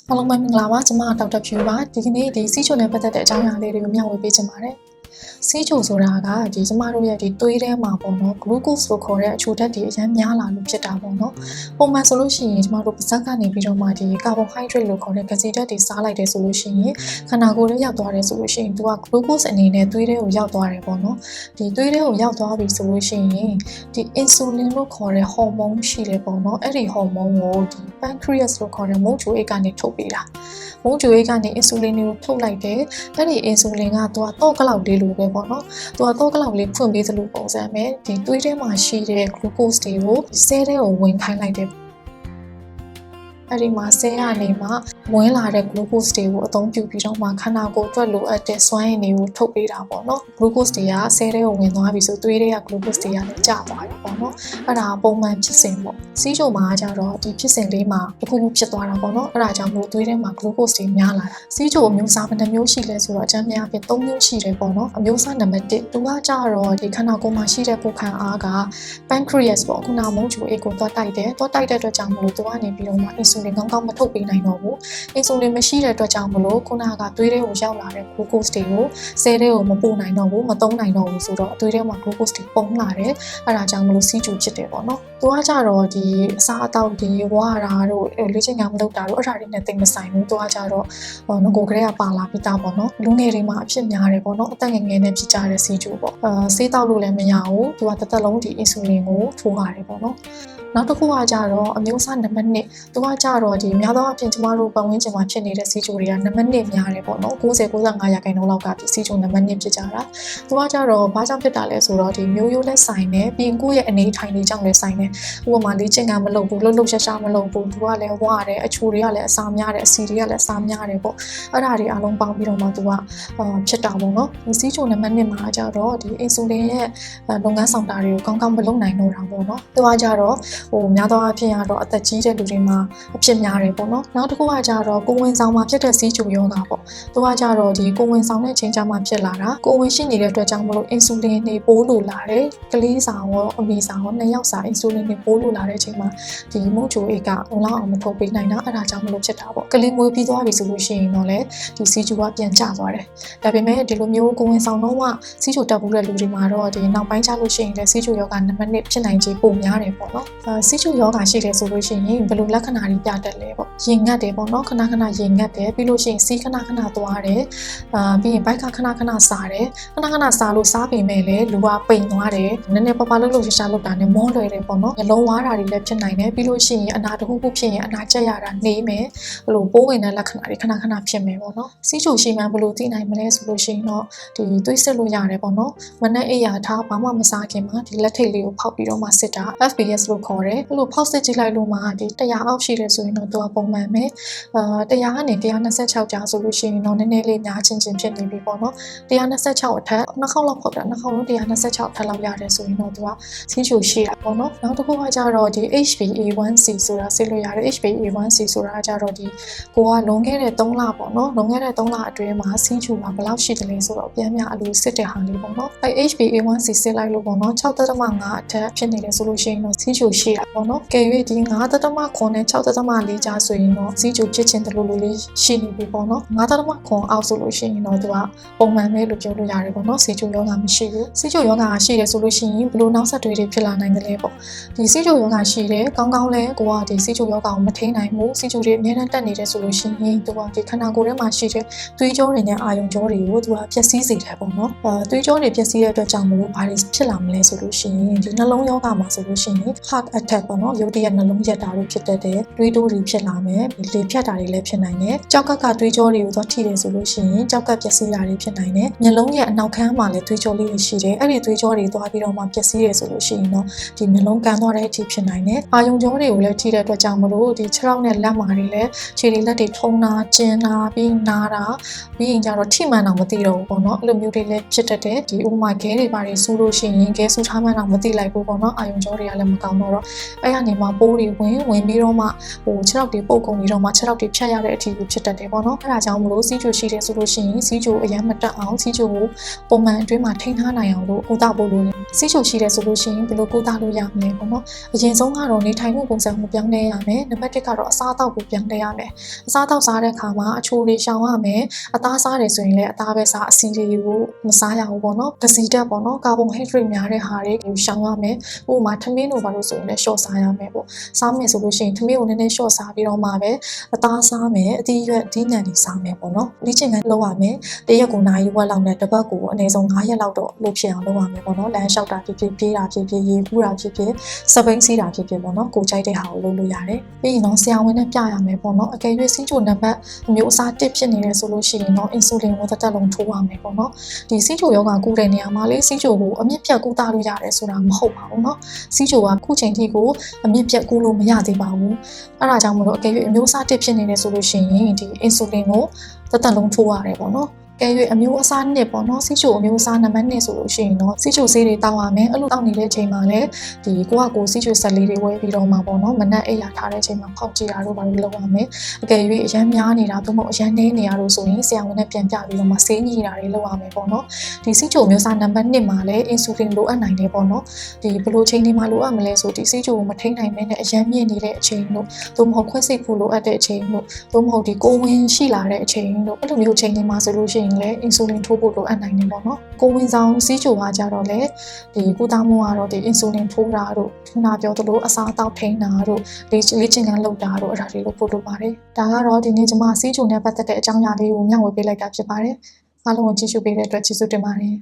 အားလုံးပဲမင်္ဂလာပါကျွန်မဒေါက်တာဖြူပါဒီကနေ့ဒီစီးချိုနဲ့ပတ်သက်တဲ့အကြောင်းအရာလေးတွေကိုမျှဝေပေးချင်ပါတယ်စီးချိုဆိုတာကဒီကျမတို့ရဲ့ဒီသွေးထဲမှာပေါ့နော် glucose လို့ခေါ်တဲ့အချိုဓာတ်တွေအများများလာလို့ဖြစ်တာပေါ့နော်ပုံမှန်ဆိုလို့ရှိရင်ကျမတို့ပါးစပ်ကနေပြီးတော့မှဒီ carbohydrate လို့ခေါ်တဲ့ဂစီဓာတ်တွေစားလိုက်တယ်ဆိုလို့ရှိရင်ခန္ဓာကိုယ်ထဲရောက်သွားတယ်ဆိုလို့ရှိရင်သူက glucose အနေနဲ့သွေးထဲကိုရောက်သွားတယ်ပေါ့နော်ဒီသွေးထဲကိုရောက်သွားပြီဆိုလို့ရှိရင်ဒီ insulin လို့ခေါ်တဲ့ hormone ရှိတယ်ပေါ့နော်အဲ့ဒီ hormone ကိုဒီ pancreas လို့ခေါ်တဲ့မုန့်ချိုအိတ်ကနေထုတ်ပေးတာမုန့်ချိုအိတ်ကနေ insulin ကိုထုတ်လိုက်တယ်အဲ့ဒီ insulin ကသူကတော့ကလောက်လေးလိုပဲပေါ့နော်သူကတော့ကလောက်လေးဖွင့်ပေးသလိုပုံစံပဲဒီသွေးထဲမှာရှိတဲ့ glucose တွေကိုဆဲထဲကိုဝင်ခိုင်းလိုက်တယ်အဲ့ဒီမှာဆဲကနေမှဝင်လာတဲ့ glucose တွေကိုအသုံးပြုပြီးတော့မှခန္ဓာကိုယ်အတွက်လိုအပ်တဲ့စွမ်းရည်တွေကိုထုတ်ပေးတာပေါ့နော် glucose တွေကဆဲထဲကိုဝင်သွားပြီဆိုသွေးထဲက glucose တွေကလည်းကျသွားတယ်ပေါ့နော်အဲ့ဒါပုံမှန်ဖြစ်စဉ်ပေါ့စီးချိုမှာကျတော့ဒီဖြစ်စဉ်လေးမှာတစ်ခုခုဖြစ်သွားတာပေါ့နော်အဲ့ဒါကြောင့်မို့သွေးထဲမှာ glucose တွေများလာတာစီးချိုအမျိုးအစားဘယ်နှမျိုးရှိလဲဆိုတော့အကြမ်းများအဖြစ်3မျိုးရှိတယ်ပေါ့နော်အမျိုးအစားနံပါတ်1သူကကျတော့ဒီခန္ဓာကိုယ်မှာရှိတဲ့ကိုယ်ခံအားက pancreas ပေါ့ခုနမုန့်ချိုအိတ်ကိုသွားတိုက်တဲ့အတွက်ကြောင့်မို့သူကနေပြီးတော့မှ insulin ကောင်းကောင်းမထုတ်ပေးနိုင်တော့ဘူး insulin မရှိတဲ့အတွက်ကြောင့်မလို့ခုနကသွေးထဲကိုရောက်လာတဲ့ glucose တွေကိုဆဲထဲကိုမပို့နိုင်တော့ဘူးမသုံးနိုင်တော့ဘူးဆိုတော့သွေးထဲမှာ glucose တွေပုံလာတယ်အဲ့ဒါကြောင့်မလို့စီးချိုဖြစ်တယ်ပေါ့နော်သူကကြတော့ဒီအစားအသောက်တွေဝါတာတို့လေ့ကျင့်ခန်းမလုပ်တာတို့အဲ့ဒါတွေနဲ့တိတ်မဆိုင်ဘူးသူကကြတော့ငကိုကလေးကပါလာပြီးသားပေါ့နော်လူငယ်တွေမှာအဖြစ်များတယ်ပေါ့နော်အသက်ငယ်ငယ်နဲ့ဖြစ်ကြတဲ့စီးချိုပေါ့ဆေးတောက်လို့လည်းမရဘူးသူကတစ်သက်လုံးဒီ insulin ကိုထိုးရတယ်ပေါ့နော်နောက်တစ်ခုကကြတော့အမျိုးအစားနံပါတ်1သူကကြတော့ဒီများသောအားဖြင့်ကျမတို့ပတ်ဝန်းကျင်မှာဖြစ်နေတဲ့စီးချိုတွေကနံပါတ်1များတယ်ပေါ့နော်90-95%လောက်ကဒီစီးချိုနံပါတ်1ဖြစ်ကြတာသူကကြတော့ဘာကြောင့်ဖြစ်တာလဲဆိုတော့ဒီမျိုးရိုးလက်ဆိုင်နဲ့ပြီးရင်ကိုယ့်ရဲ့အနေထိုင်တွေကြောင့်လည်းဆိုင်တယ်ဥပမာလေ့ကျင့်ခန်းမလုပ်ဘူးလှုပ်ရှားမလုပ်ဘူးသူကလည်းဝရတယ်အချိုတွေကလည်းအစာများတယ်အဆီတွေကလည်းအစာများတယ်ပေါ့အဲ့ဒါတွေအလုံးပေါင်းပြီးတော့မှသူကဖြစ်တာပေါ့နော်ဒီစီးချိုနံပါတ်1မှာကြတော့ဒီ insulin ရဲ့လုပ်ငန်းဆောင်တာတွေကိုကောင်းကောင်းမလုပ်နိုင်တော့တာပေါ့နော်သူကကြတော့များသောအားဖြင့်ကတော့အသက်ကြီးတဲ့လူတွေမှာအဖြစ်များတယ်ပေါ့နော်နောက်တစ်ခုကကြတော့ကိုဝင်ဆောင်မှာဖြစ်တဲ့စီးချိုယောဂါပေါ့သူကကြတော့ဒီကိုဝင်ဆောင်တဲ့အချိန်ကျမှဖြစ်လာတာကိုဝင်ရှိနေတဲ့အတွက်ကြောင့်မလို့ insulin တွေပိုးလိုလာတယ်ကလေးဆောင်ရောအမေဆောင်ရော2ယောက်စာ insulin တွေပိုးလိုလာတဲ့အချိန်မှာဒီမုန့်ချိုအိတ်ကလုံလောက်အောင်မထုတ်ပေးနိုင်တာအဲ့ဒါကြောင့်မလို့ဖြစ်တာပေါ့ကလေးမွေးပြီးသွားပြီဆိုလို့ရှိရင်တော့လေဒီစီးချိုကပြန်ကျသွားတယ်ဒါပေမဲ့ဒီလိုမျိုးကိုဝင်ဆောင်တော့စီးချိုတက်ဘူးတဲ့လူတွေမှာတော့ဒီနောက်ပိုင်းကျလို့ရှိရင်လည်းစီးချိုယောဂါနံပါတ်1ဖြစ်နိုင်ခြေပိုများတယ်ပေါ့နော်စီးချိုယောဂါရှိတယ်ဆိုလို့ရှိရင်ဘယ်လိုလက္ခဏာတွေပြတတ်လဲပေါ့ရင်ငတ်တယ်ပေါ့နော်ခဏခဏရင်ငတ်တယ်ပြီးလို့ရှိရင်စီးခဏခဏသွားတယ်ပြီးရင်ဘိုက်ကခဏခဏစားတယ်ခဏခဏစားလို့စားပေမဲ့လည်းလူကပိန်သွားတယ်နည်းနည်းပါးပါးလှုပ်ရှားလုပ်တာနဲ့မောလွယ်တယ်ပေါ့နော်နှလုံးဝါတာတွေလည်းဖြစ်နိုင်တယ်ပြီးလို့ရှိရင်အနာတစ်ခုခုဖြစ်ရင်အနာကျက်ရတာနေမယ်ဘလို့ပိုးဝင်တဲ့လက္ခဏာတွေခဏခဏဖြစ်မယ်ပေါ့နော်စီးချိုရှိမှဘလို့သိနိုင်မလဲဆိုလို့ရှိရင်တော့ဒီသွေးစစ်လို့ရတယ်ပေါ့နော်မနေ့အိယာထားဘာမှမစားခင်မှာဒီလက်ထိပ်လေးကိုဖောက်ပြီးတော့မှစစ်တာ FBS လို့ခေါ်တယ်အဲ့လိုဖောက်စစ်ကြည့်လိုက်လို့မှဒီ100အောက်ရှိတယ်ဆိုရင်တော့သူကပုံမှန်ပဲ100ကနေ126ကြာဆိုလို့ရှိရင်တော့နည်းနည်းလေးများချင်းဖြစ်နေပြီပေါ့နော်126အထက်နှစ်ခေါက်လောက်ဖောက်တာနှစ်ခေါက်လုံး126ထက်လောက်ရတယ်ဆိုရင်တော့သူကစီးချိုရှိတာပေါ့နော်နောက်တစ်ခုကကြတော့ဒီ HbA1c ဆိုတာစစ်လို့ရတယ် HbA1c ဆိုတာကြတော့ဒီကိုကလွန်ခဲ့တဲ့3လပေါ့နော်လွန်ခဲ့တဲ့3လအတွင်းမှာစီးချိုကဘယ်လောက်ရှိတယ်လဲဆိုတော့ပြန်များအလိုစစ်တဲ့ဟာလေးပေါ့နော်အဲ HbA1c စစ်လိုက်လို့ပေါ့နော် 6.5 အထက်ဖြစ်နေတယ်ဆိုလို့ရှိရင်တော့စီးချိုရှိတာပေါ့နော်ကဲ၍ဒီ 9.9 နဲ့ 6.4 ကြာဆိုရင်တော့စီးချိုဖြစ်ခြင်းတလို့လေးရှိနေပြီပေါ့နော် 9.9 အောက်ဆိုလို့ရှိရင်တော့သူကပုံမှန်ပဲလို့ပြောလို့ရတယ်ပေါ့နော်စီးချိုယောဂါမရှိဘူးစီးချိုယောဂါရှိတယ်ဆိုလို့ရှိရင်ဘယ်လိုနောက်ဆက်တွဲတွေဖြစ်လာနိုင်တယ်လဲပေါ့ဒီစီးချိုယောဂါရှိတယ်ကောင်းကောင်းလဲကိုကဒီစီးချိုယောဂါကိုမထိန်းနိုင်ဘူးစီးချိုတွေအများနဲ့တက်နေတယ်ဆိုလို့ရှိရင်သူကဒီခန္ဓာကိုယ်ထဲမှာရှိတဲ့သွေးကြောတွေနဲ့အာရုံကြောတွေကိုသူကဖျက်ဆီးစေတယ်ပေါ့နော်သွေးကြောတွေဖျက်ဆီးတဲ့အတွက်ကြောင့်မလို့ဘာတွေဖြစ်လာမလဲဆိုလို့ရှိရင်ဒီနှလုံးယောဂါမှာဆိုလို့ရှိရင် heart attack ပေါ့နော်ရုတ်တရက်နှလုံးရက်တာတွေဖြစ်တတ်တယ်သွေးတိုးတွေဖြစ်လာမယ်လေဖြတ်တာတွေလည်းဖြစ်နိုင်တယ်ကြောက်ကသွေးကြောတွေကိုသွားထိတယ်ဆိုလို့ရှိရင်ကြောက်ကပျက်စီးတာတွေဖြစ်နိုင်တယ်မျက်လုံးရဲ့အနောက်ခန်းမှာလည်းသွေးကြောလေးတွေရှိတယ်အဲ့ဒီသွေးကြောတွေသွားပြီးတော့မှပျက်စီးတယ်ဆိုလို့ရှိရင်တော့ဒီမျက်လုံးကန်သွားတဲ့အထိဖြစ်နိုင်တယ်အာရုံကြောတွေကိုလည်းထိတဲ့အတွက်ကြောင့်မလို့ဒီခြေထောက်နဲ့လက်မာတွေလည်းခြေတွေလက်တွေထုံတာကျဉ်တာပြီးနာတာပြီးရင်ကျတော့ထိမှန်တော့မသိတော့ဘူးပေါ့နော်အဲ့လိုမျိုးတွေလည်းဖြစ်တတ်တယ်ဒီဥပမာခဲတွေပါတွေစူးလို့ရှိရင်ခဲစူးထားမှန်းတော့မသိလိုက်ဘူးပေါ့နော်အာရုံကြောတွေကလည်းမကောင်းတော့အဲ့ကနေမှပိုးတွေဝင်ပြီးတော့မှခြေထောက်တွေပုတ်ကုန်ပြီးတော့မှခြေထောက်တွေဖြတ်ရတဲ့အထိကိုဖြစ်တတ်တယ်ပေါ့နော်အဲ့ဒါကြောင့်မလို့စီးချိုရှိတယ်ဆိုလို့ရှိရင်စီးချိုအရင်မတက်အောင်စီးချိုကိုပုံမှန်အတွင်းမှာထိန်းထားနိုင်အောင်လို့ကုသဖို့လိုတယ် စီးချိုရှိတဲ့ဆိုလို့ရှိရင်ဘယ်လိုကုသလို့ရမလဲပေါ့နော်အရင်ဆုံးကတော့နေထိုင်မှုပုံစံကိုပြောင်းလဲရမယ်နံပါတ်1ကတော့အစားအသောက်ကိုပြောင်းလဲရမယ်အစားအသောက်စားတဲ့အခါမှာအချိုတွေရှောင်ရမယ်အသားစားတယ်ဆိုရင်လည်းအသားပဲစားအဆီတွေကိုမစားရဘူးပေါ့နော်ဒစီတက်ပေါ့နော်ကာဗွန်ဟိဒရိတ်များတဲ့ဟာတွေကိုရှောင်ရမယ်ဥပမာထမင်းတို့ဘာလို့ဆိုရင်လည်းရှော့စားရမယ်ပေါ့စားမယ်ဆိုလို့ရှိရင်ထမင်းကိုနည်းနည်းရှော့စားပြီးတော့မှပဲအသားစားမယ်အသီးရွက်ဒီနံတွေစားမယ်ပေါ့နော်လေ့ကျင့်ခန်းလုပ်ရမယ်တရက်ကိုနိုင်ဝက်လောက်နဲ့တစ်ပတ်ကိုအနည်းဆုံး9ရက်လောက်တော့လုပ်ဖြစ်အောင်လုပ်ရမယ်ပေါ့နော်လမ်းလျှောက်တာဖြစ်ဖြစ်ပြေးတာဖြစ်ဖြစ်ရေကူးတာဖြစ်ဖြစ်စပိန်စီးတာဖြစ်ဖြစ်ပေါ့နော်ကိုကြိုက်တဲ့ဟာကိုလုပ်လို့ရတယ်ပြီးရင်တော့ဆရာဝန်နဲ့ပြရမယ်ပေါ့နော်အကယ်၍စီးချိုနံပါတ်အမျိုးအစား1ဖြစ်နေတယ်ဆိုလို့ရှိရင်တော့အင်ဆူလင်ကိုတစ်သက်လုံးထိုးရမယ်ပေါ့နော်ဒီစီးချိုရောဂါကုတဲ့နေရာမှာလေစီးချိုကိုအမြင့်ပြတ်ကုသလို့ရတယ်ဆိုတာမဟုတ်ပါဘူးနော်စီးချိုကခုချိန်ထိကိုအမြင့်ပြတ်ကုလို့မရသေးပါဘူးအဲ့ဒါကြောင့်မလို့အကယ်၍အမျိုးအစား1ဖြစ်နေတယ်ဆိုလို့ရှိရင်ဒီအင်ဆူလင်ကိုတစ်သက်လုံးထိုးရတယ်ပေါ့နော်ကဲ၍အမျိုးအစားနှစ်ပေါ့နော်စီးချိုအမျိုးအစားနံပါတ်2ဆိုလို့ရှိရင်တော့စီးချိုဆေးတွေတောင်းရမယ်အဲ့လိုတောင်းနေတဲ့အချိန်မှာလည်းဒီကိုစီးချိုဆက်လေးတွေဝယ်ပြီးတော့မှပေါ့နော်မနက်အိပ်ရာထားတဲ့အချိန်မှာဖောက်ကြည့်တာတို့ဘာလို့လုပ်ရမလဲအကယ်၍အရန်များနေတာသို့မဟုတ်အရန်နည်းနေတာတို့ဆိုရင်ဆရာဝန်နဲ့ပြန်ပြပြီးတော့မှဆေးညှိတာတွေလုပ်ရမယ်ပေါ့နော်ဒီစီးချိုမျိုးစားနံပါတ်1မှာလည်းအင်ဆူလင်လိုအပ်နိုင်တယ်ပေါ့နော်ဒီဘယ်လိုချိန်တွေမှာလိုအပ်မလဲဆိုဒီစီးချိုကိုမထိန်းနိုင်မဲနဲ့အရန်မြင့်နေတဲ့အချိန်တို့သို့မဟုတ်ခွဲစိတ်ဖို့လိုအပ်တဲ့အချိန်တို့သို့မဟုတ်ဒီကိုဝင်ရှိလာတဲ့အချိန်တို့အဲ့လိုမျိုးချိန်တွေမှာဆိုလို့ရှိရင်လည်းအင်ဆူလင်ထိုးဖို့လိုအပ်နိုင်တယ်ပေါ့နော်ကိုဝင်ဆောင်စီးချိုကကြတော့လေဒီကုသမှုကတော့ဒီအင်ဆူလင်ထိုးတာတို့ခုနပြောသလိုအစားအသောက်ထိန်းတာတို့လေ့ကျင့်ခန်းလုပ်တာတို့အဲ့ဒါတွေလုပ်ဖို့လိုပါတယ်ဒါကတော့ဒီနေ့ကျွန်မစီးချိုနဲ့ပတ်သက်တဲ့အကြောင်းအရာလေးကိုမျှဝေပေးလိုက်တာဖြစ်ပါတယ်အားလုံးကိုကြည့်ရှုပေးတဲ့အတွက်ကျေးဇူးတင်ပါတယ်